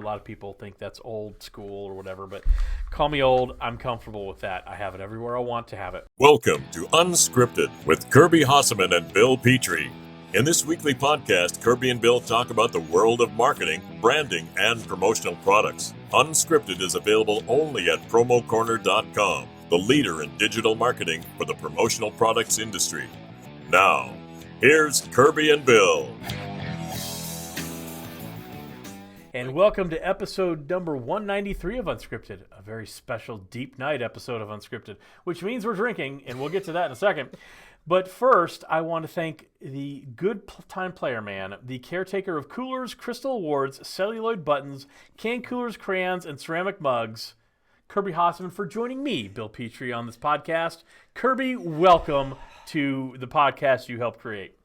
a lot of people think that's old school or whatever, but call me old. I'm comfortable with that. I have it everywhere I want to have it. Welcome to Unscripted with Kirby Hasseman and Bill Petrie. In this weekly podcast, Kirby and Bill talk about the world of marketing, branding, and promotional products. Unscripted is available only at promocorner.com, the leader in digital marketing for the promotional products industry. Now, here's Kirby and Bill. And welcome to episode number 193 of Unscripted, a very special deep night episode of Unscripted, which means we're drinking, and we'll get to that in a second. But first, I want to thank the good time player man, the caretaker of coolers, crystal awards, celluloid buttons, can coolers, crayons, and ceramic mugs, Kirby Hasseman, for joining me, Bill Petrie, on this podcast. Kirby, welcome to the podcast you helped create.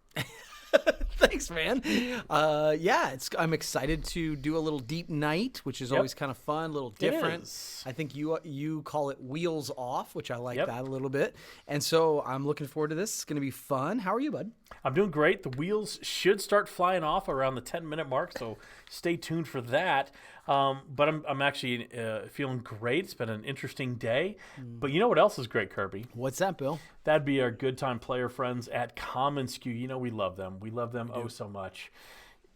Thanks, man. I'm excited to do a little deep night, which is always kind of fun, a little different. I think you call it wheels off, which I like that a little bit. And so I'm looking forward to this. It's going to be fun. How are you, bud? I'm doing great. The wheels should start flying off around the 10-minute mark, so stay tuned for that. But I'm actually feeling great. It's been an interesting day. But you know what else is great, Kirby? What's that, Bill? That'd be our good time player friends at unScripted. You know we love them. We love them so much.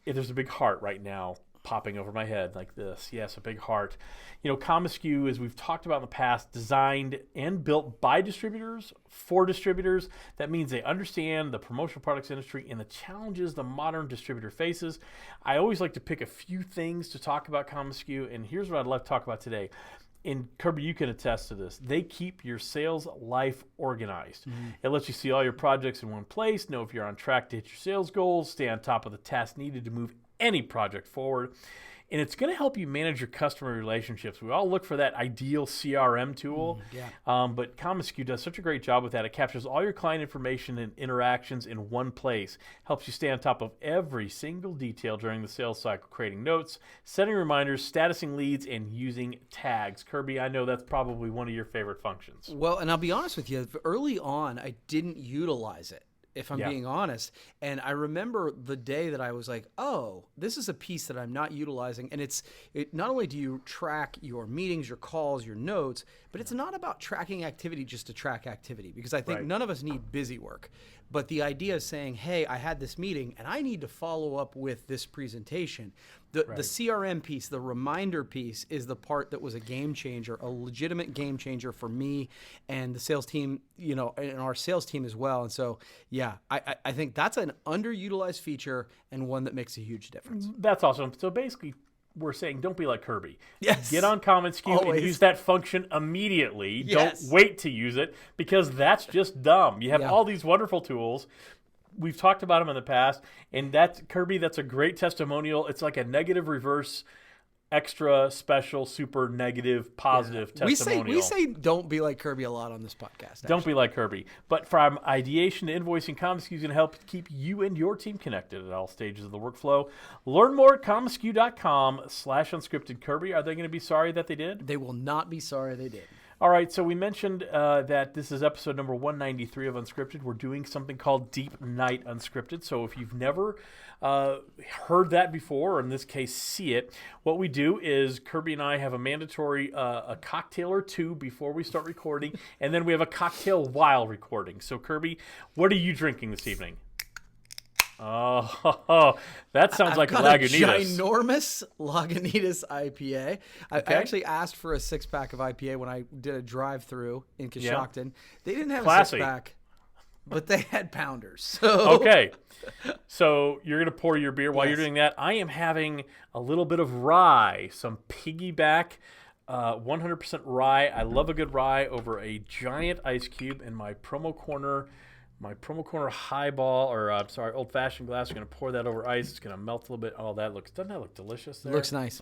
There's a big heart right now popping over my head like this. Yes, a big heart. You know, unScripted, as we've talked about in the past, designed and built by distributors for distributors. That means they understand the promotional products industry and the challenges the modern distributor faces. I always like to pick a few things to talk about unScripted, and here's what I'd like to talk about today. And Kirby, you can attest to this. They keep your sales life organized. It lets you see all your projects in one place, know if you're on track to hit your sales goals, stay on top of the tasks needed to move any project forward. And it's going to help you manage your customer relationships. We all look for that ideal CRM tool, but unScripted does such a great job with that. It captures all your client information and interactions in one place, helps you stay on top of every single detail during the sales cycle, creating notes, setting reminders, statusing leads, and using tags. Kirby, I know that's probably one of your favorite functions. Well, and I'll be honest with you, early on, I didn't utilize it, if I'm being honest. And I remember the day that I was like, oh, this is a piece that I'm not utilizing. And it not only do you track your meetings, your calls, your notes, but it's not about tracking activity just to track activity, because I think none of us need busy work. But the idea of saying, hey, I had this meeting and I need to follow up with this presentation. The CRM piece, the reminder piece, is the part that was a game changer, a legitimate game changer for me and the sales team, you know, and our sales team as well. And so, I think that's an underutilized feature and one that makes a huge difference. That's awesome. So basically, we're saying don't be like Kirby. Yes. Get on unScripted and use that function immediately. Yes. Don't wait to use it, because that's just dumb. You have all these wonderful tools. We've talked about them in the past, and that's Kirby. That's a great testimonial. It's like a negative reverse, extra special, super negative, positive testimonial. We say don't be like Kirby a lot on this podcast. Don't be like Kirby. But from ideation to invoicing, unScripted is going to help keep you and your team connected at all stages of the workflow. Learn more at unScripted.com/unscripted. Kirby, are they going to be sorry that they did? They will not be sorry they did. All right, so we mentioned that this is episode number 193 of Unscripted. We're doing something called Deep Night Unscripted. So if you've never heard that before, or in this case, see it, what we do is Kirby and I have a mandatory a cocktail or two before we start recording, and then we have a cocktail while recording. So Kirby, what are you drinking this evening? Oh, that sounds like a Lagunitas. A ginormous Lagunitas IPA. I actually asked for a 6-pack of IPA when I did a drive-through in Coshocton. They didn't have a 6-pack, but they had pounders. So. Okay, so you're going to pour your beer while you're doing that. I am having a little bit of rye, some piggyback 100% rye. I love a good rye over a giant ice cube in my promo corner highball, or old-fashioned glass. I'm going to pour that over ice. It's going to melt a little bit. Oh, doesn't that look delicious there? Looks nice.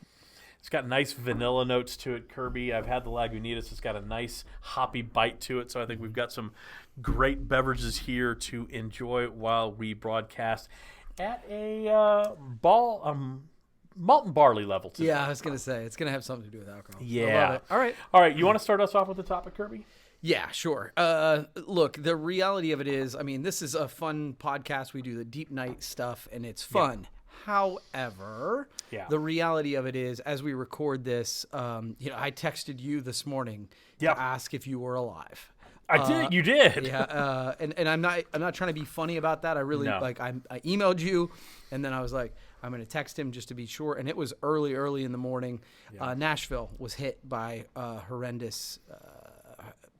It's got nice vanilla notes to it, Kirby. I've had the Lagunitas. It's got a nice hoppy bite to it. So I think we've got some great beverages here to enjoy while we broadcast at a malt and barley level today. Yeah, I was going to say, it's going to have something to do with alcohol. Yeah. I love it. All right. You want to start us off with the topic, Kirby? Yeah, sure. Look, the reality of it is, I mean, this is a fun podcast. We do the deep night stuff, and it's fun. However, Yeah. the reality of it is, as we record this, I texted you this morning Yeah. to ask if you were alive. I did. You did. Yeah, and I'm not trying to be funny about that. I really No. I emailed you, and then I was like, I'm going to text him just to be sure. And it was early in the morning. Yeah. Nashville was hit by a horrendous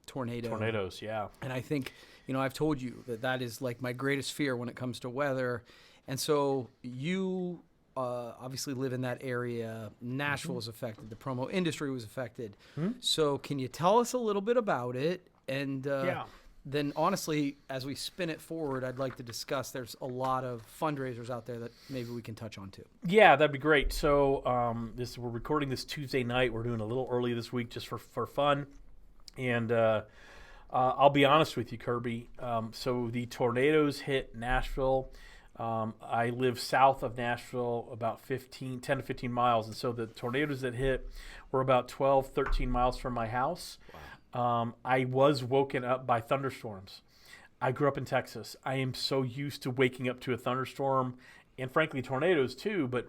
tornado. Tornadoes, yeah. And I think, I've told you that is like my greatest fear when it comes to weather. And so you obviously live in that area. Nashville was affected. The promo industry was affected. So can you tell us a little bit about it? And then honestly, as we spin it forward, I'd like to discuss, there's a lot of fundraisers out there that maybe we can touch on too. Yeah, that'd be great. So we're recording this Tuesday night. We're doing a little early this week just for fun. And I'll be honest with you, Kirby. So the tornadoes hit Nashville. I live south of Nashville, about 10 to 15 miles. And so the tornadoes that hit were about 12, 13 miles from my house. Wow. I was woken up by thunderstorms. I grew up in Texas. I am so used to waking up to a thunderstorm and frankly tornadoes too, but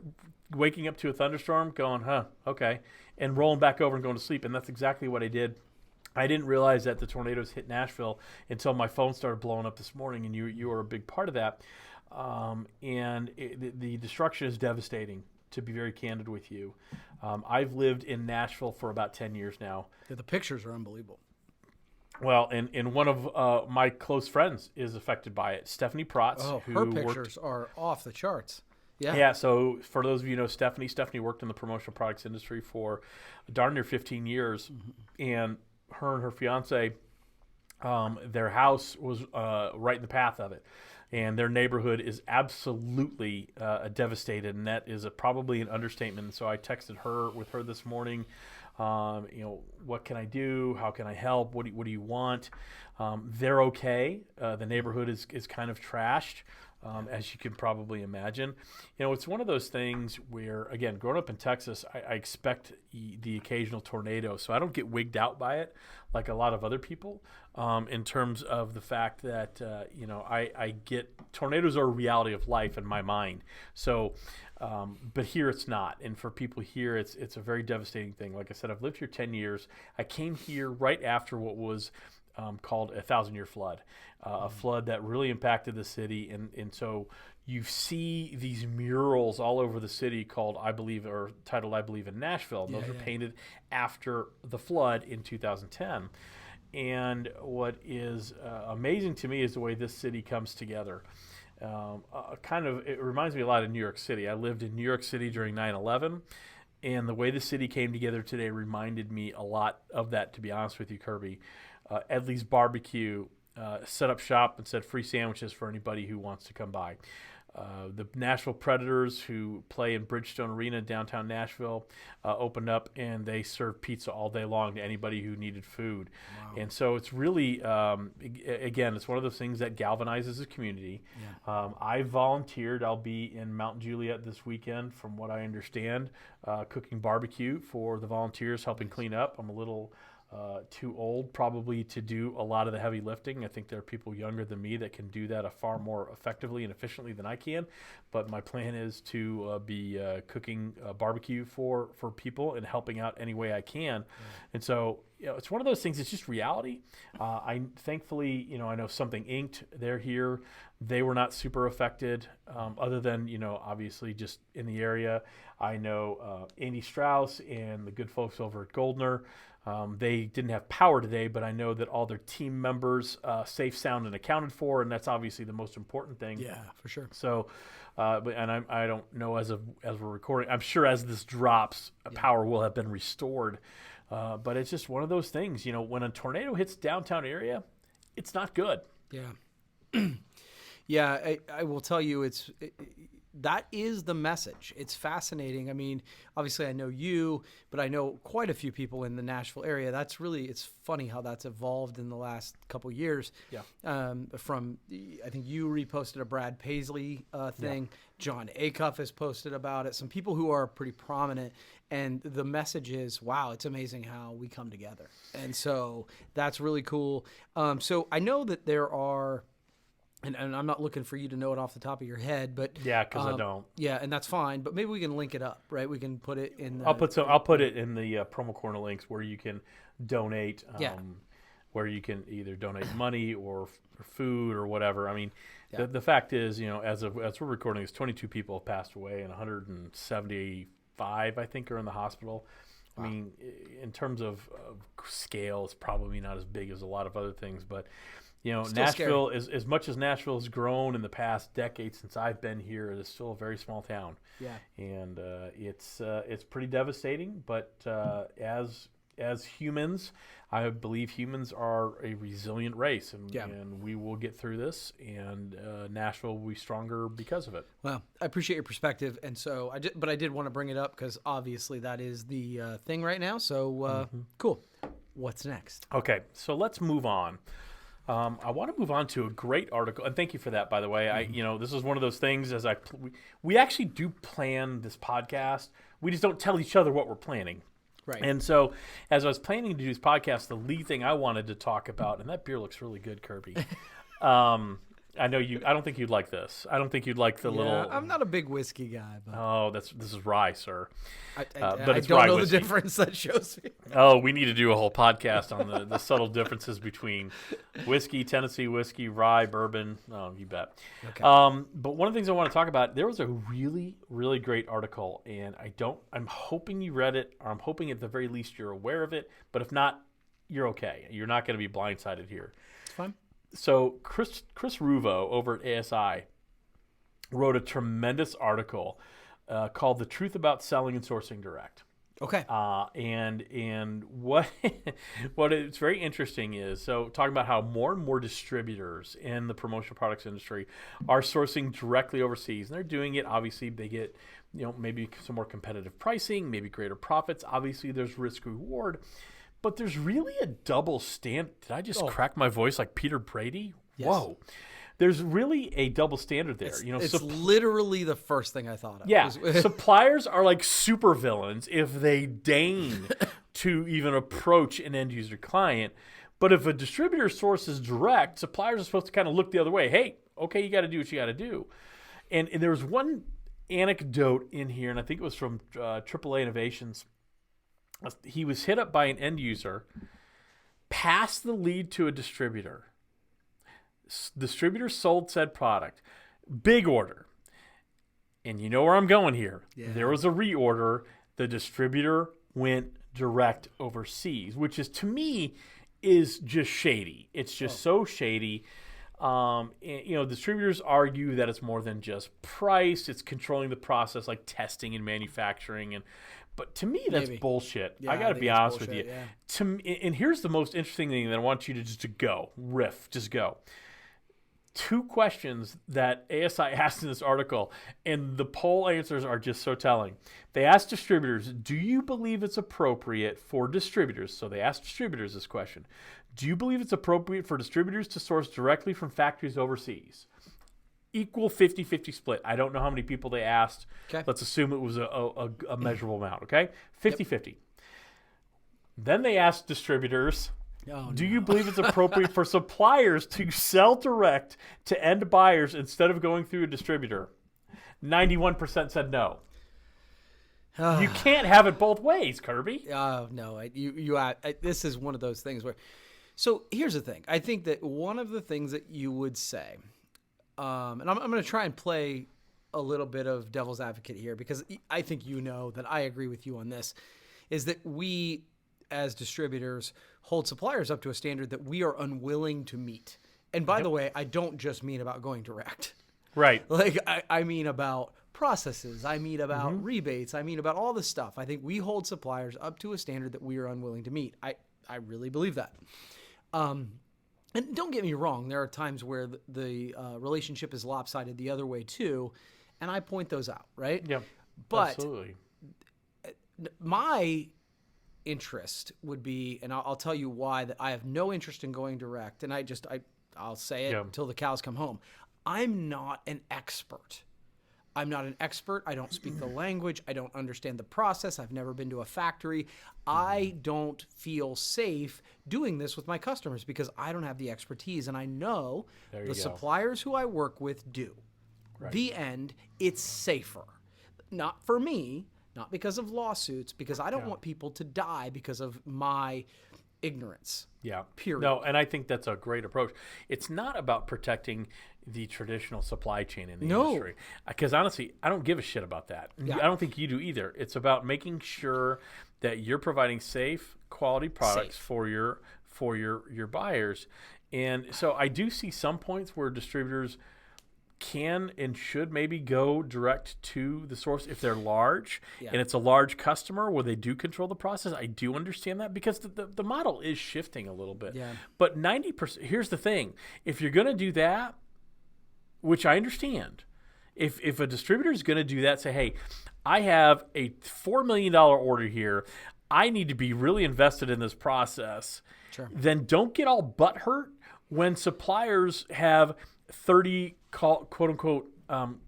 waking up to a thunderstorm going, okay, and rolling back over and going to sleep. And that's exactly what I did. I didn't realize that the tornadoes hit Nashville until my phone started blowing up this morning, and you were a big part of that. The destruction is devastating, to be very candid with you. I've lived in Nashville for about 10 years now. Yeah, the pictures are unbelievable. Well, and one of my close friends is affected by it, Stephanie Protz. Oh, her pictures are off the charts. Yeah. Yeah, so for those of you who know Stephanie worked in the promotional products industry for darn near 15 years, and her and her fiance, their house was right in the path of it. And their neighborhood is absolutely devastated, and that is probably an understatement. So I texted her with her this morning. What can I do? How can I help? What do you want? They're okay. The neighborhood is kind of trashed, as you can probably imagine. It's one of those things where, again, growing up in Texas, I expect the occasional tornado, so I don't get wigged out by it like a lot of other people. In terms of the fact that I get tornadoes are a reality of life in my mind. So, but here it's not, and for people here, it's a very devastating thing. Like I said, I've lived here 10 years. I came here right after what was called a 1,000-year flood, a flood that really impacted the city, and so you see these murals all over the city titled I Believe in Nashville. And those were painted after the flood in 2010. And what is amazing to me is the way this city comes together. It reminds me a lot of New York City. I lived in New York City during 9/11, and the way the city came together today reminded me a lot of that, to be honest with you, Kirby. Edley's Barbecue set up shop and said free sandwiches for anybody who wants to come by. The Nashville Predators, who play in Bridgestone Arena in downtown Nashville, opened up, and they serve pizza all day long to anybody who needed food. Wow. And so it's really, again, it's one of those things that galvanizes the community. Yeah. I volunteered. I'll be in Mount Juliet this weekend, from what I understand, cooking barbecue for the volunteers, helping clean up. I'm a little too old probably to do a lot of the heavy lifting. I think there are people younger than me that can do that far more effectively and efficiently than I can. But my plan is to be cooking barbecue for people and helping out any way I can. And so it's one of those things. It's just reality. I thankfully, I know Something Inked. They're here. They were not super affected, other than obviously just in the area. I know Andy Strauss and the good folks over at Goldner. They didn't have power today, but I know that all their team members safe, sound, and accounted for, and that's obviously the most important thing. Yeah, for sure. So, I don't know as we're recording. I'm sure as this drops, power will have been restored. But it's just one of those things. When a tornado hits downtown area, it's not good. Yeah. Yeah, I will tell you, that is the message. It's fascinating. I mean, obviously I know you, but I know quite a few people in the Nashville area. It's funny how that's evolved in the last couple years. Yeah. I think you reposted a Brad Paisley thing. Yeah. John Acuff has posted about it. Some people who are pretty prominent. And the message is, wow, it's amazing how we come together. And so that's really cool. So I know that there are And I'm not looking for you to know it off the top of your head, but Yeah, because I don't. Yeah, and that's fine. But maybe we can link it up, right? We can put it in. I'll put it in the promo corner links where you can donate. Where you can either donate money or food or whatever. I mean, the fact is, as we're recording this, 22 people have passed away and 175, I think, are in the hospital. Wow. I mean, in terms of scale, it's probably not as big as a lot of other things, but still Nashville is, as much as Nashville has grown in the past decade since I've been here, it is still a very small town. Yeah, and it's pretty devastating. But as humans, I believe humans are a resilient race, and we will get through this. And Nashville will be stronger because of it. Well, I appreciate your perspective, and so I did want to bring it up because obviously that is the thing right now. So cool. What's next? Okay, so let's move on. I want to move on to a great article, and thank you for that, by the way. This is one of those things we actually do plan this podcast. We just don't tell each other what we're planning. Right. And so as I was planning to do this podcast, the lead thing I wanted to talk about, and that beer looks really good, Kirby. I don't think you'd like this. I don't think you'd like the little. I'm not a big whiskey guy. But... Oh, this is rye, sir. But it's don't know whiskey. The difference that shows me. Oh, we need to do a whole podcast on the subtle differences between whiskey, Tennessee whiskey, rye, bourbon. Oh, you bet. Okay. But one of the things I want to talk about, there was a really, really great article, and I'm hoping you read it, or I'm hoping at the very least you're aware of it. But if not, you're okay. You're not going to be blindsided here. It's fine. So Chris Ruvo over at ASI wrote a tremendous article called "The Truth About Selling and Sourcing Direct." Okay. And what it's very interesting is, so talking about how more and more distributors in the promotional products industry are sourcing directly overseas, and they're doing it. Obviously, they get maybe some more competitive pricing, maybe greater profits. Obviously, there's risk reward. But there's really a double standard. Did I just crack my voice like Peter Brady? Yes. Whoa. There's really a double standard there. It's literally the first thing I thought of. Yeah. Suppliers are like supervillains if they deign to even approach an end user client. But if a distributor sources direct, suppliers are supposed to kind of look the other way. Hey, okay, you got to do what you got to do. And there was one anecdote in here, and I think it was from AAA Innovations. He was hit up by an end user, passed the lead to a distributor. Distributor sold said product. Big order. And you know where I'm going here. Yeah. There was a reorder. The distributor went direct overseas, which is, to me, is just shady. It's just so shady. Distributors argue that it's more than just price. It's controlling the process, like testing and manufacturing. But to me, that's bullshit. Yeah, I got to be honest with you. Yeah. And here's the most interesting thing that I want you to just go. Two questions that ASI asked in this article, and the poll answers are just so telling. They asked distributors, do you believe it's appropriate for distributors? So they asked distributors this question. Do you believe it's appropriate for distributors to source directly from factories overseas? Equal 50-50 split. I don't know how many people they asked. Okay. Let's assume it was a measurable amount, okay? 50-50. Then they asked distributors, do you believe it's appropriate for suppliers to sell direct to end buyers instead of going through a distributor? 91% said no. You can't have it both ways, Kirby. No. This is one of those things where... So here's the thing. I think that one of the things that you would say... and I'm going to try and play a little bit of devil's advocate here because I think that I agree with you on this, is that we as distributors hold suppliers up to a standard that we are unwilling to meet. And by the way, I don't just mean about going direct. Right. Like I mean about processes. I mean about rebates. I mean about all this stuff. I think we hold suppliers up to a standard that we are unwilling to meet. I really believe that. And don't get me wrong, there are times where the relationship is lopsided the other way too, and I point those out, right? Yeah, but absolutely. My interest would be, and I'll tell you why, that I have no interest in going direct, and I'll say it until the cows come home. I'm not an expert. I'm not an expert. I don't speak the language. I don't understand the process. I've never been to a factory. I don't feel safe doing this with my customers because I don't have the expertise. And I know the suppliers who I work with do. Right. The end, it's safer. Not for me, not because of lawsuits, because I don't want people to die because of my ignorance. Yeah. Period. No, and I think that's a great approach. It's not about protecting the traditional supply chain in the industry. Because honestly, I don't give a shit about that. Yeah. I don't think you do either. It's about making sure that you're providing safe, quality products for your buyers. And so I do see some points where distributors can and should maybe go direct to the source if they're large and it's a large customer where they do control the process. I do understand that because the model is shifting a little bit. Yeah. But 90%, here's the thing. If you're going to do that, which I understand, if a distributor is going to do that, say, hey, I have a $4 million order here. I need to be really invested in this process. Sure. Then don't get all butthurt when suppliers have 30 quote unquote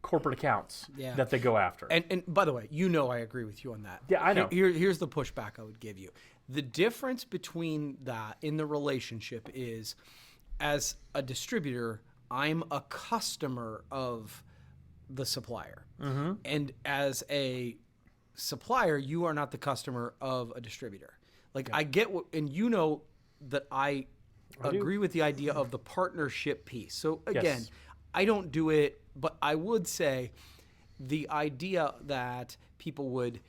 corporate accounts that they go after. And by the way, I agree with you on that. Yeah, I know. Here's the pushback I would give you. The difference between that in the relationship is, as a distributor, I'm a customer of the supplier. Mm-hmm. And as a supplier, you are not the customer of a distributor. Like I get what, and that I agree with the idea of the partnership piece. So again, I don't do it, but I would say the idea that people would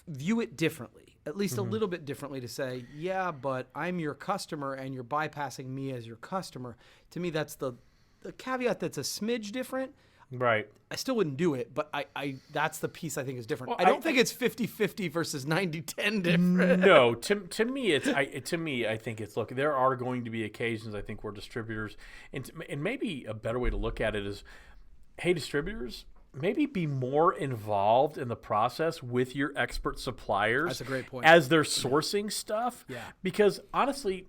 view it differently, at least a little bit differently, to say, yeah, but I'm your customer and you're bypassing me as your customer. To me, that's the caveat that's a smidge different. Right. I still wouldn't do it, but I that's the piece I think is different. Well, I don't think it's 50-50 versus 90-10 different. No, to me I think it's, look, there are going to be occasions I think where distributors, and maybe a better way to look at it is, hey, distributors, maybe be more involved in the process with your expert suppliers. That's a great point. As they're sourcing stuff. Yeah. Because honestly,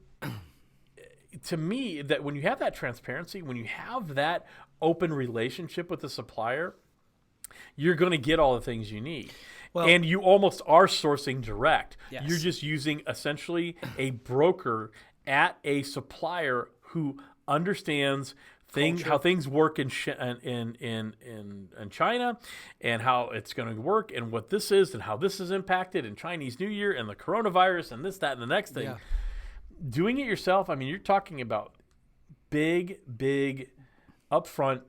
to me, that when you have that transparency, when you have that open relationship with the supplier, you're going to get all the things you need. Well, and you almost are sourcing direct. Yes. You're just using essentially a broker at a supplier who understands how things work in China and how it's going to work and what this is and how this is impacted in Chinese New Year and the coronavirus and this, that, and the next thing. Yeah. Doing it yourself, I mean, you're talking about big upfront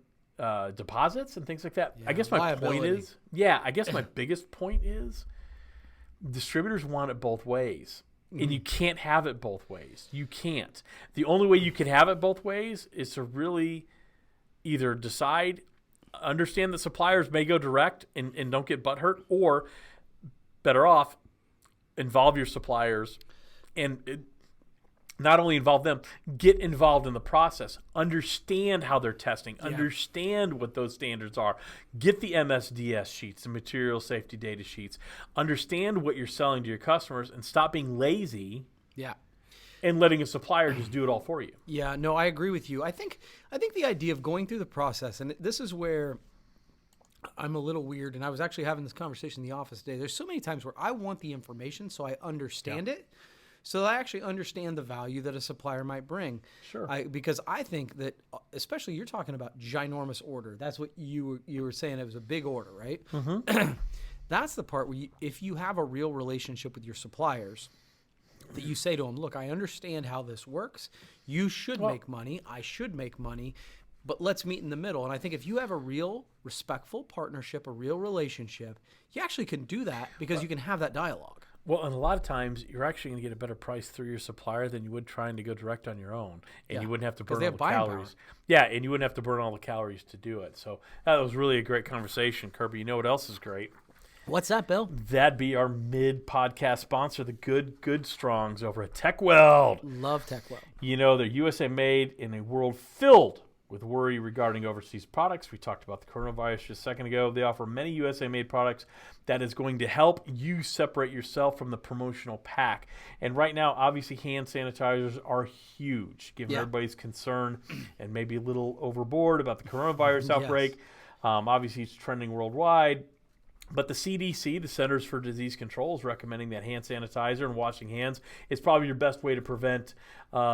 deposits and things like that. Yeah, I guess my point is, my biggest point is distributors want it both ways. And you can't have it both ways. You can't. The only way you can have it both ways is to really either understand that suppliers may go direct and don't get butthurt, or better off, involve your suppliers and not only involve them, get involved in the process. Understand how they're testing. Understand what those standards are. Get the MSDS sheets, the material safety data sheets. Understand what you're selling to your customers and stop being lazy. Yeah. And letting a supplier just do it all for you. Yeah, no, I agree with you. I think the idea of going through the process, and this is where I'm a little weird, and I was actually having this conversation in the office today. There's so many times where I want the information so I understand it. So I actually understand the value that a supplier might bring. Sure. Because I think that, especially you're talking about ginormous order. That's what you were saying. It was a big order, right? Mm-hmm. That's the part where if you have a real relationship with your suppliers, that you say to them, look, I understand how this works. You should make money. I should make money. But let's meet in the middle. And I think if you have a real respectful partnership, a real relationship, you actually can do that because you can have that dialogue. Well, and a lot of times you're actually going to get a better price through your supplier than you would trying to go direct on your own, and you wouldn't have to burn all the calories. Power. Yeah, and you wouldn't have to burn all the calories to do it. So that was really a great conversation, Kirby. You know what else is great? What's that, Bill? That'd be our mid-podcast sponsor, the Good Strongs over at TechWeld. Love TechWeld. You know, they're USA made in a world filled with worry regarding overseas products. We talked about the coronavirus just a second ago. They offer many USA-made products that is going to help you separate yourself from the promotional pack. And right now, obviously, hand sanitizers are huge, given everybody's concern and maybe a little overboard about the coronavirus outbreak. Obviously, it's trending worldwide. But the CDC, the Centers for Disease Control, is recommending that hand sanitizer and washing hands is probably your best way to prevent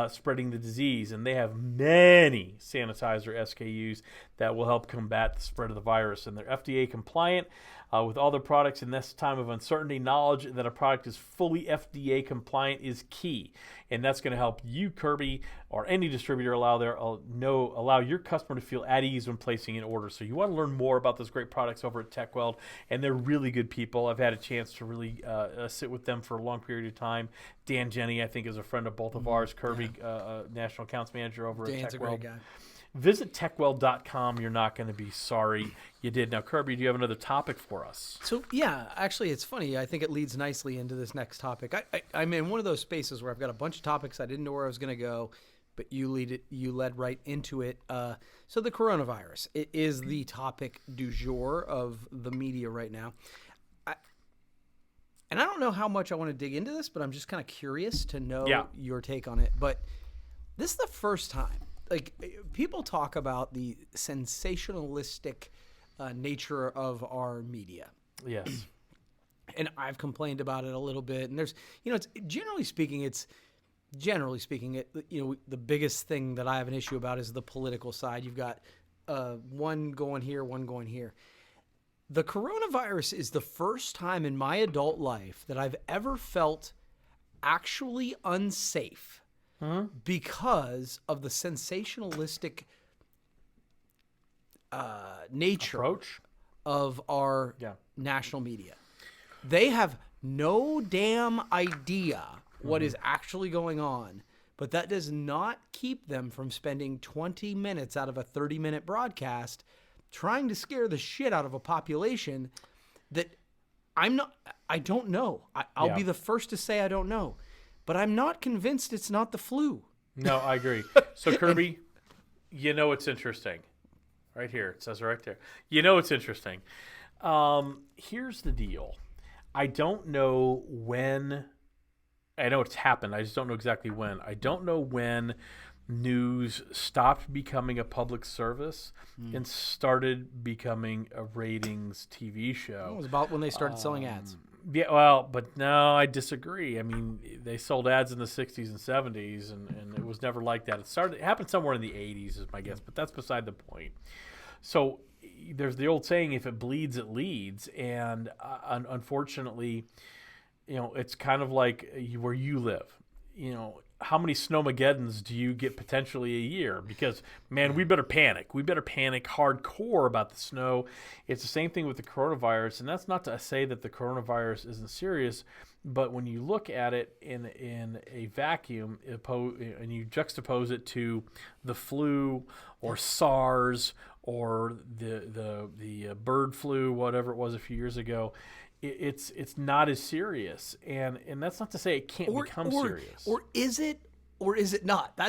spreading the disease. And they have many sanitizer SKUs that will help combat the spread of the virus. And they're FDA compliant with all their products. In this time of uncertainty, knowledge that a product is fully FDA compliant is key. And that's going to help you, Kirby, or any distributor allow your customer to feel at ease when placing an order. So you want to learn more about those great products over at TechWeld, and they're really good people. I've had a chance to really sit with them for a long period of time. Dan Jenny, I think, is a friend of both of ours. Kirby, National Accounts Manager over Dan's at TechWeld. a great guy. Visit techweld.com. You're not going to be sorry you did. Now, Kirby, do you have another topic for us? So, yeah, actually, it's funny. I think it leads nicely into this next topic. I'm in one of those spaces where I've got a bunch of topics. I didn't know where I was going to go, but you led right into it. So the coronavirus, it is the topic du jour of the media right now. And I don't know how much I want to dig into this, but I'm just kind of curious to know your take on it. But this is the first time. Like, people talk about the sensationalistic nature of our media. Yes. And I've complained about it a little bit. And there's, it's generally speaking, the biggest thing that I have an issue about is the political side. You've got one going here, one going here. The coronavirus is the first time in my adult life that I've ever felt actually unsafe. Because of the sensationalistic nature of our national media. They have no damn idea what is actually going on, but that does not keep them from spending 20 minutes out of a 30-minute broadcast trying to scare the shit out of a population that I don't know. I'll be the first to say I don't know. But I'm not convinced it's not the flu. No, I agree. So, Kirby, it's interesting. Right here. It says right there. It's interesting. Here's the deal. I don't know when. I know it's happened. I just don't know exactly when. I don't know when news stopped becoming a public service and started becoming a ratings TV show. It was about when they started selling ads. Yeah, well, but no, I disagree. I mean, they sold ads in the 60s and 70s, and it was never like that. It happened somewhere in the 80s is my guess, but that's beside the point. So there's the old saying, if it bleeds, it leads. And unfortunately, it's kind of like where you live. How many Snowmageddons do you get potentially a year? Because, man, we better panic. We better panic hardcore about the snow. It's the same thing with the coronavirus, and that's not to say that the coronavirus isn't serious, but when you look at it in a vacuum and you juxtapose it to the flu or SARS or the bird flu, whatever it was a few years ago, it's not as serious, and that's not to say it can't become serious. Or is it not?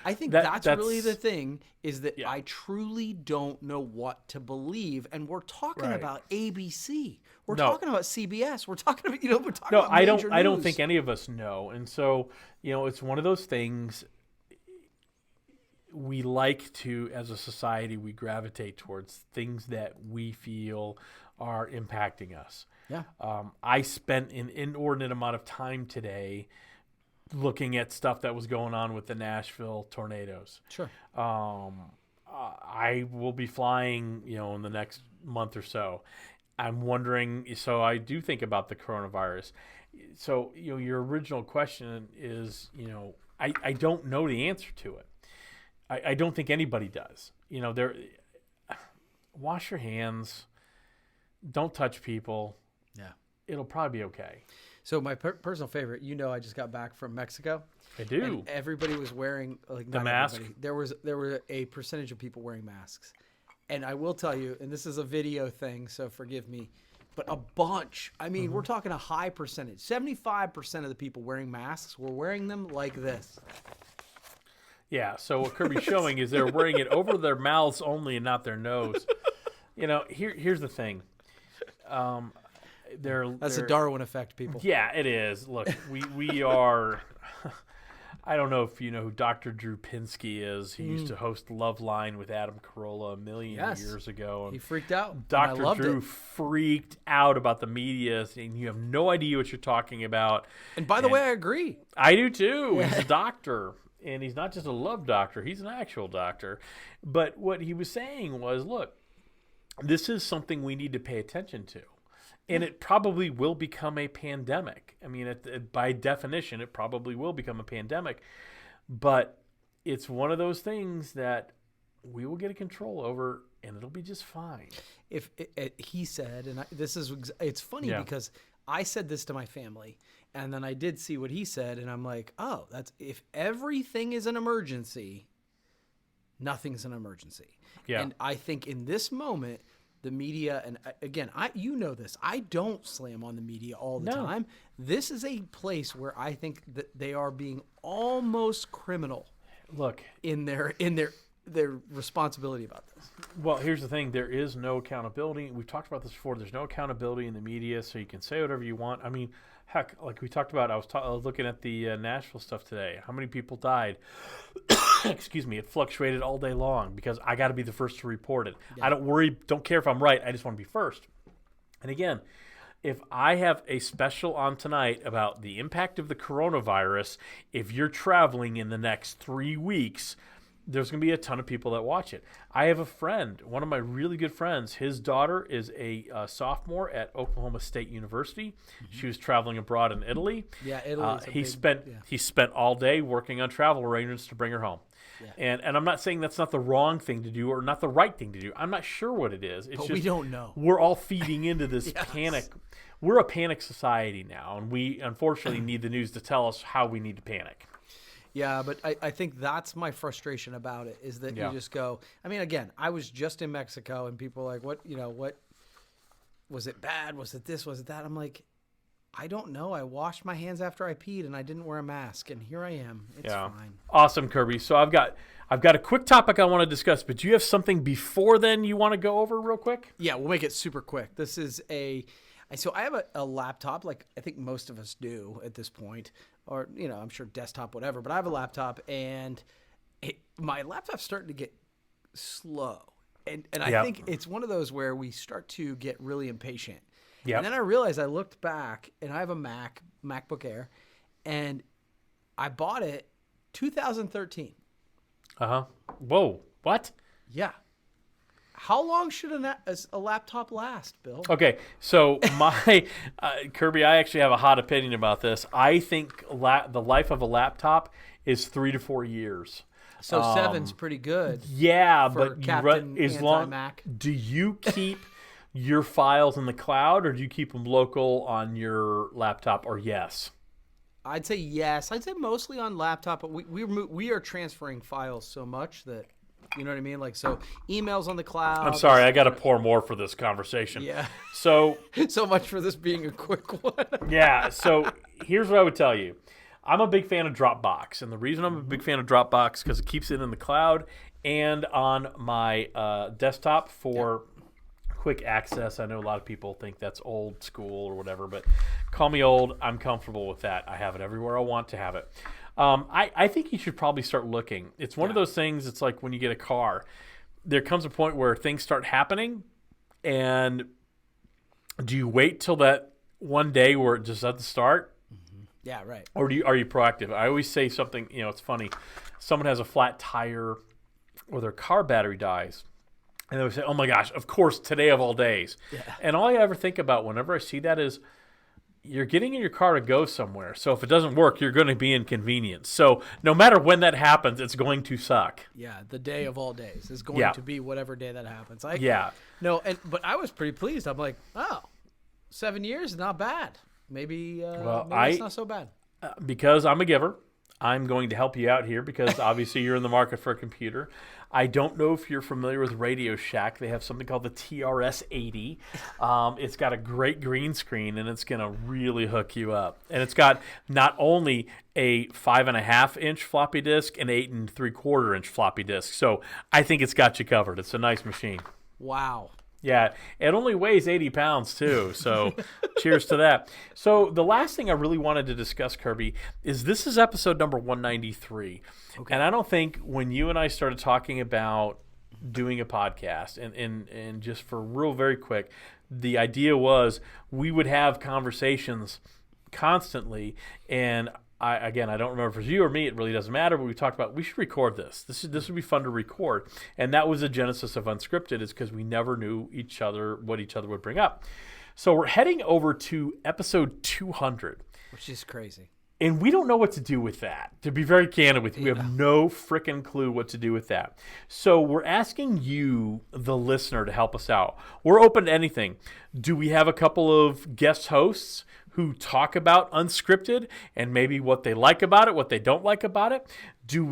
I think that's really the thing, is that I truly don't know what to believe, and we're talking about ABC, we're talking about CBS, we're talking about about major news. I don't think any of us know, and so it's one of those things. We like to, as a society, we gravitate towards things that we feel are impacting us. Yeah. I spent an inordinate amount of time today looking at stuff that was going on with the Nashville tornadoes. Sure. I will be flying, in the next month or so. I'm wondering, so I do think about the coronavirus. So, your original question is, I don't know the answer to it. I don't think anybody does. Wash your hands. Don't touch people. Yeah. It'll probably be okay. So my personal favorite, I just got back from Mexico. I do. And everybody was wearing the mask. There were a percentage of people wearing masks. And I will tell you, and this is a video thing, so forgive me, but a bunch. I mean, we're talking a high percentage. 75% of the people wearing masks were wearing them like this. Yeah, so what Kirby's showing is they're wearing it over their mouths only and not their nose. Here's the thing. That's a Darwin effect, people. Yeah, it is. Look, we are. I don't know if you know who Dr. Drew Pinsky is. He used to host Loveline with Adam Carolla a million years ago. And he freaked out. Dr. Drew freaked out about the media, saying you have no idea what you're talking about. And by the way, I agree. I do too. He's a doctor. And he's not just a love doctor. He's an actual doctor. But what he was saying was, look, this is something we need to pay attention to. And it probably will become a pandemic. I mean, by definition, it probably will become a pandemic. But it's one of those things that we will get a control over, and it'll be just fine. He said, and it's funny because I said this to my family, and then I did see what he said, and I'm like, oh, if everything is an emergency, nothing's an emergency. Yeah. And I think in this moment, the media, and again, you know this, I don't slam on the media all the time. This is a place where I think that they are being almost criminal. Look, in their responsibility about this. Well, here's the thing. There is no accountability. We've talked about this before. There's no accountability in the media, so you can say whatever you want. I mean, heck, like we talked about, I was looking at the Nashville stuff today. How many people died? Excuse me. It fluctuated all day long because I got to be the first to report it. Yeah. I don't care if I'm right. I just want to be first. And again, if I have a special on tonight about the impact of the coronavirus, if you're traveling in the next 3 weeks, there's going to be a ton of people that watch it. I have a friend, one of my really good friends. His daughter is a sophomore at Oklahoma State University. Mm-hmm. She was traveling abroad in Italy. Yeah, Italy. He spent all day working on travel arrangements to bring her home. Yeah. And I'm not saying that's not the wrong thing to do or not the right thing to do. I'm not sure what it is. It's but just, we don't know. We're all feeding into this panic. We're a panic society now, and we unfortunately need the news to tell us how we need to panic. Yeah, but I think that's my frustration about it is that you just go, I mean, again, I was just in Mexico and people are like, what was it bad? Was it this? Was it that? I'm like, I don't know. I washed my hands after I peed and I didn't wear a mask and here I am. It's fine. Awesome, Kirby. So I've got a quick topic I want to discuss, but do you have something before then you want to go over real quick? Yeah, we'll make it super quick. This is so I have a laptop, like I think most of us do at this point, or, I'm sure desktop, whatever, but I have a laptop and my laptop's starting to get slow. And I think it's one of those where we start to get really impatient. Yep. And then I realized I looked back and I have a MacBook Air, and I bought it 2013. Uh-huh. Whoa. What? Yeah. How long should a laptop last, Bill? Okay, so my Kirby, I actually have a hot opinion about this. I think the life of a laptop is 3 to 4 years. So 7's pretty good. Yeah, for but Captain Anti-Mac. Do you keep your files in the cloud, or do you keep them local on your laptop? Or yes? I'd say yes. I'd say mostly on laptop, but we are transferring files so much that. You know what I mean? Like, so emails on the cloud. I'm sorry, I got to pour more for this conversation. Yeah. So much for this being a quick one. Yeah. So here's what I would tell you. I'm a big fan of Dropbox. And the reason I'm a big fan of Dropbox because it keeps it in the cloud and on my desktop for quick access. I know a lot of people think that's old school or whatever, but call me old. I'm comfortable with that. I have it everywhere I want to have it. I think you should probably start looking. It's one of those things, it's like when you get a car. There comes a point where things start happening, and do you wait till that one day where it just doesn't start? Mm-hmm. Yeah, right. Or are you proactive? I always say something, it's funny. Someone has a flat tire or their car battery dies, and they would say, oh my gosh, of course, today of all days. Yeah. And all I ever think about whenever I see that is, you're getting in your car to go somewhere. So if it doesn't work, you're going to be inconvenienced. So no matter when that happens, it's going to suck. Yeah, the day of all days is going to be whatever day that happens. But I was pretty pleased. I'm like, 7 years is not bad. Maybe it's not so bad. Because I'm a giver, I'm going to help you out here because obviously you're in the market for a computer. I don't know if you're familiar with Radio Shack. They have something called the TRS-80. It's got a great green screen, and it's going to really hook you up. And it's got not only a 5.5-inch floppy disk and 8 3/4-inch floppy disk. So I think it's got you covered. It's a nice machine. Wow. Yeah, it only weighs 80 pounds too, so cheers to that. So the last thing I really wanted to discuss, Kirby, is this is episode number 193. Okay. And I don't think when you and I started talking about doing a podcast, and just for real very quick, the idea was we would have conversations constantly, and I don't remember if it was you or me. It really doesn't matter. But we talked about we should record this. This would be fun to record, and that was the genesis of Unscripted. Is because we never knew what each other would bring up. So we're heading over to episode 200, which is crazy, and we don't know what to do with that. To be very candid with you, we have no freaking clue what to do with that. So we're asking you, the listener, to help us out. We're open to anything. Do we have a couple of guest hosts who talk about Unscripted and maybe what they like about it, what they don't like about it? Do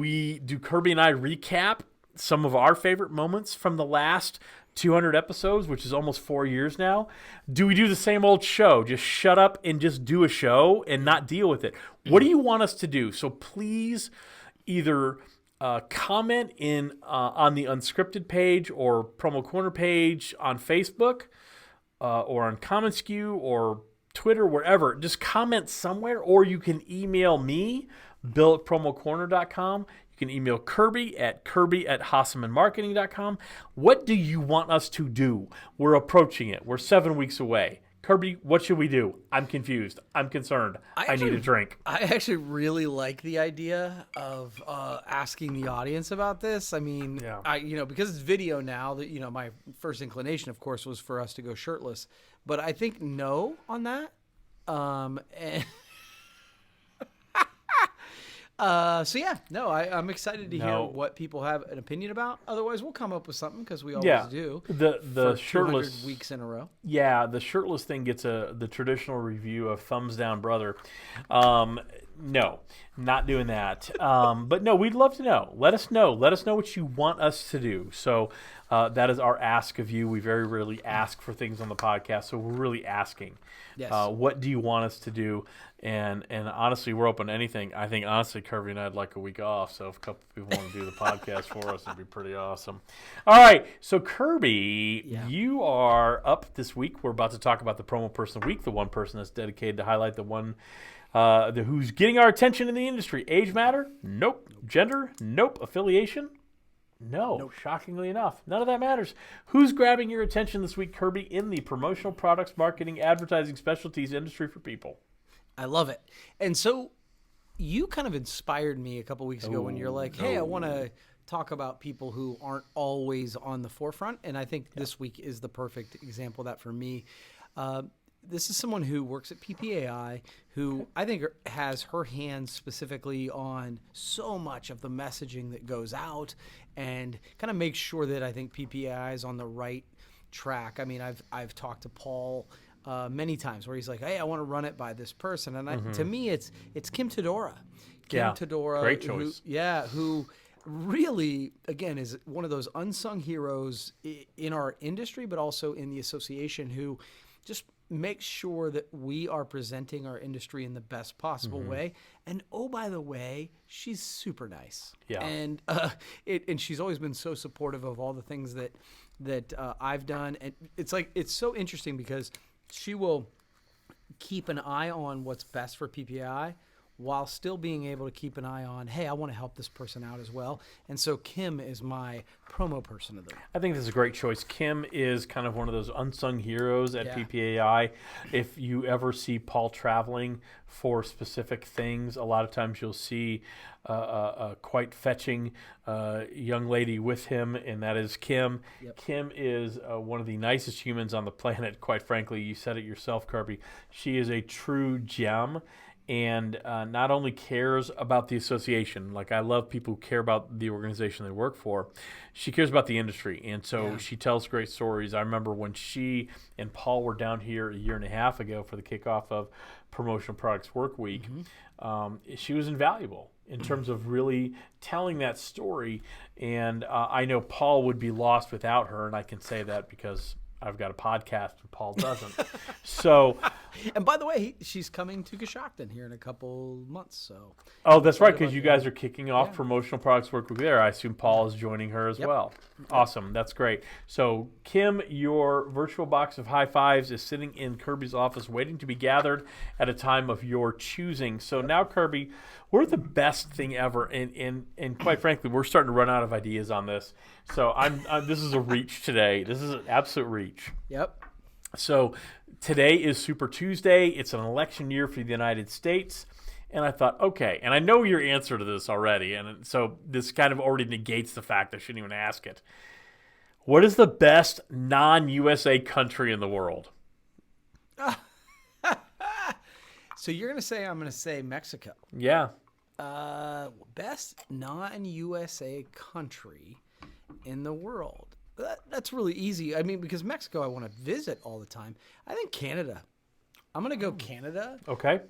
Kirby and I recap some of our favorite moments from the last 200 episodes, which is almost 4 years now? Do we do the same old show, just shut up and just do a show and not deal with it? What do you want us to do? So please either comment on the Unscripted page or Promo Corner page on Facebook or on commonsku or Twitter, wherever. Just comment somewhere, or you can email me, bill@promocorner.com. You can email Kirby at kirby@hassemanmarketing.com. What do you want us to do? We're approaching it. We're 7 weeks away. Kirby, what should we do? I'm confused. I'm concerned. I need a drink. I actually really like the idea of asking the audience about this. I mean, because it's video now, that my first inclination, of course, was for us to go shirtless, but I think no on that. I'm excited to hear what people have an opinion about. Otherwise, we'll come up with something, because we always do. The shirtless weeks in a row. Yeah, the shirtless thing gets the traditional review of thumbs down, brother. No, not doing that. But no, we'd love to know. Let us know. Let us know what you want us to do. So that is our ask of you. We very rarely ask for things on the podcast, so we're really asking. Yes. What do you want us to do? And honestly, we're open to anything. I think, honestly, Kirby and I would like a week off, so if a couple of people want to do the podcast for us, it'd be pretty awesome. All right, so Kirby, you are up this week. We're about to talk about the Promo Person of the Week, the one person that's dedicated to highlight the one who's getting our attention in the industry. Age matter? Nope. Gender? Nope. Affiliation? No. Nope. Shockingly enough, none of that matters. Who's grabbing your attention this week, Kirby, in the promotional products, marketing, advertising, specialties industry for people? I love it. And so you kind of inspired me a couple weeks ago when you're like, hey, I want to talk about people who aren't always on the forefront. And I think this week is the perfect example of that for me. This is someone who works at PPAI, who I think has her hands specifically on so much of the messaging that goes out, and kind of makes sure that I think PPAI is on the right track. I mean, I've talked to Paul many times where he's like, hey, I want to run it by this person. And to me, it's Kim Todora. Todora. Great choice. Who really, again, is one of those unsung heroes in our industry, but also in the association, who just makes sure that we are presenting our industry in the best possible way. And oh, by the way, she's super nice. Yeah. And and she's always been so supportive of all the things that I've done. And it's so interesting because she will keep an eye on what's best for PPI while still being able to keep an eye on, hey, I want to help this person out as well. And so Kim is my promo person of the week. I think this is a great choice. Kim is kind of one of those unsung heroes at PPAI. If you ever see Paul traveling for specific things, a lot of times you'll see a quite fetching young lady with him, and that is Kim. Yep. Kim is one of the nicest humans on the planet, quite frankly. You said it yourself, Kirby. She is a true gem. And not only cares about the association, like I love people who care about the organization they work for, she cares about the industry. And so she tells great stories. I remember when she and Paul were down here a year and a half ago for the kickoff of Promotional Products Work Week. She was invaluable in terms of really telling that story. And I know Paul would be lost without her, and I can say that because I've got a podcast and Paul doesn't. So, and by the way, she's coming to Coshocton here in a couple months. So, oh, that's right, because you guys are kicking off promotional products work with there. I assume Paul is joining her as well. Awesome, that's great. So, Kim, your virtual box of high fives is sitting in Kirby's office, waiting to be gathered at a time of your choosing. So now, Kirby, we're the best thing ever, and quite frankly, we're starting to run out of ideas on this. So this is a reach today. This is an absolute reach. Yep. So today is Super Tuesday. It's an election year for the United States. And I thought, okay, and I know your answer to this already, and so this kind of already negates the fact I shouldn't even ask it. What is the best non-USA country in the world? So you're going to say I'm going to say Mexico. Yeah. Best non-USA country in the world. That's really easy. I mean, because Mexico I want to visit all the time. I think Canada. I'm going to go Canada. Okay.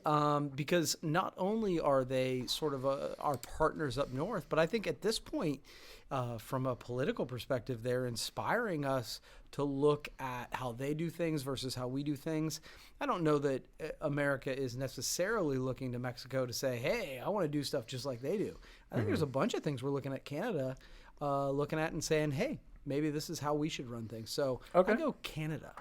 Because not only are they sort of our partners up north, but I think at this point, from a political perspective, they're inspiring us to look at how they do things versus how we do things. I don't know that America is necessarily looking to Mexico to say, hey, I want to do stuff just like they do. I think there's a bunch of things we're looking at Canada, looking at and saying, hey, maybe this is how we should run things. So I go Canada.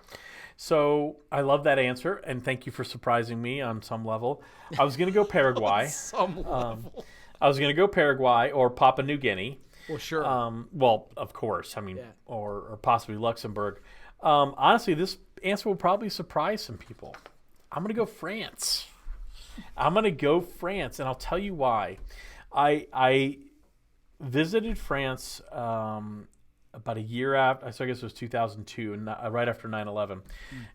So I love that answer, and thank you for surprising me on some level. I was going to go Paraguay. Some level. I was going to go Paraguay or Papua New Guinea. Well, sure. Well, of course. I mean, or possibly Luxembourg. Honestly, this answer will probably surprise some people. I'm going to go France. And I'll tell you why. I visited France about a year after, so I guess it was 2002, and right after 9/11,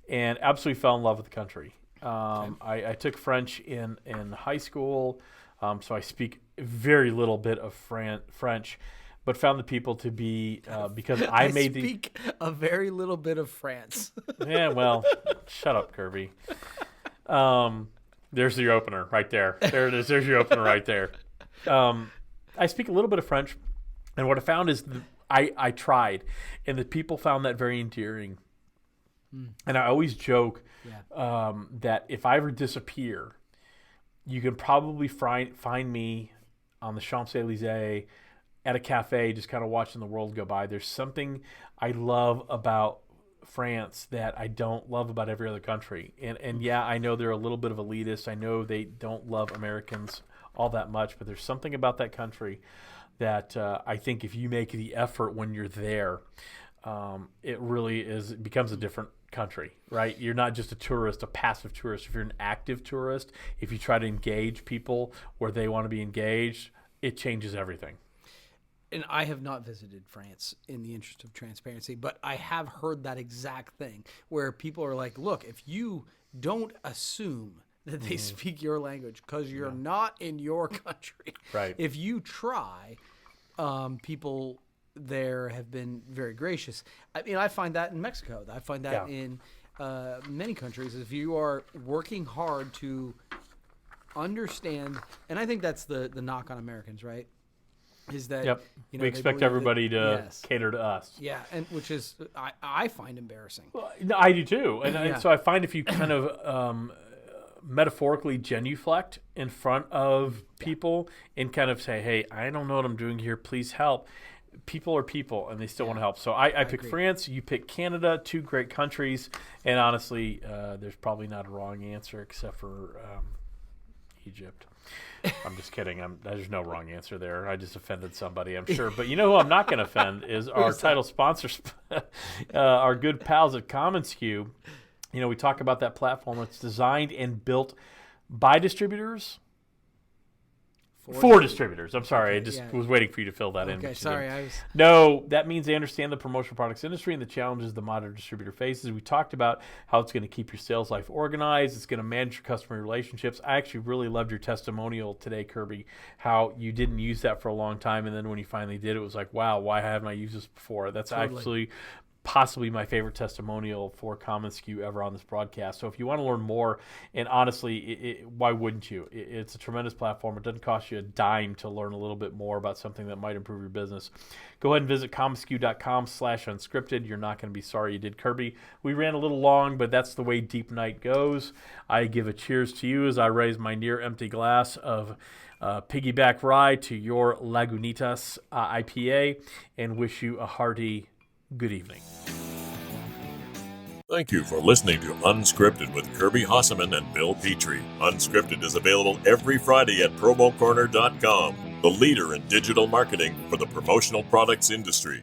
and absolutely fell in love with the country. I took French in high school, so I speak very little bit of French, but found the people to be because I speak a very little bit of France. Yeah, well, shut up, Kirby. There's your opener right there. There it is. There's your opener right there. I speak a little bit of French, and what I found is I tried, and the people found that very endearing. And I always joke that if I ever disappear, you can probably find me on the Champs-Élysées at a cafe just kind of watching the world go by. There's something I love about France that I don't love about every other country. And yeah, I know they're a little bit of elitist. I know they don't love Americans all that much, but there's something about that country that I think if you make the effort when you're there, it becomes a different country, right? You're not just a tourist, a passive tourist. If you're an active tourist, if you try to engage people where they want to be engaged, it changes everything. And I have not visited France in the interest of transparency, but I have heard that exact thing where people are like, look, if you don't assume that they speak your language because you're not in your country. Right. If you try, people there have been very gracious. I mean, I find that in Mexico. I find that in many countries. If you are working hard to understand, and I think that's the knock on Americans, right? Is that we expect everybody to cater to us. Yeah, and which is I find embarrassing. Well, I do too, and so I find if you kind of metaphorically genuflect in front of people and kind of say, "Hey, I don't know what I'm doing here. Please help." People are people, and they still want to help. So I pick France. You pick Canada. Two great countries, and honestly, there's probably not a wrong answer except for Egypt. I'm just kidding. There's no wrong answer there. I just offended somebody, I'm sure. But you know who I'm not going to offend is our title sponsors, our good pals at commonsku. You know, we talk about that platform. It's designed and built by distributors. For distributors. I'm sorry. I just was waiting for you to fill that in. Okay, sorry. No, that means they understand the promotional products industry and the challenges the modern distributor faces. We talked about how it's going to keep your sales life organized. It's going to manage your customer relationships. I actually really loved your testimonial today, Kirby, how you didn't use that for a long time. And then when you finally did, it was like, wow, why haven't I used this before? That's actually possibly my favorite testimonial for Common SKU ever on this broadcast. So if you want to learn more, and honestly, why wouldn't you? It's a tremendous platform. It doesn't cost you a dime to learn a little bit more about something that might improve your business. Go ahead and visit commonsku.com/unscripted. You're not going to be sorry you did, Kirby. We ran a little long, but that's the way Deep Night goes. I give a cheers to you as I raise my near empty glass of piggyback rye to your Lagunitas IPA, and wish you a hearty good evening. Thank you for listening to Unscripted with Kirby Hasseman and Bill Petrie. Unscripted is available every Friday at promocorner.com, the leader in digital marketing for the promotional products industry.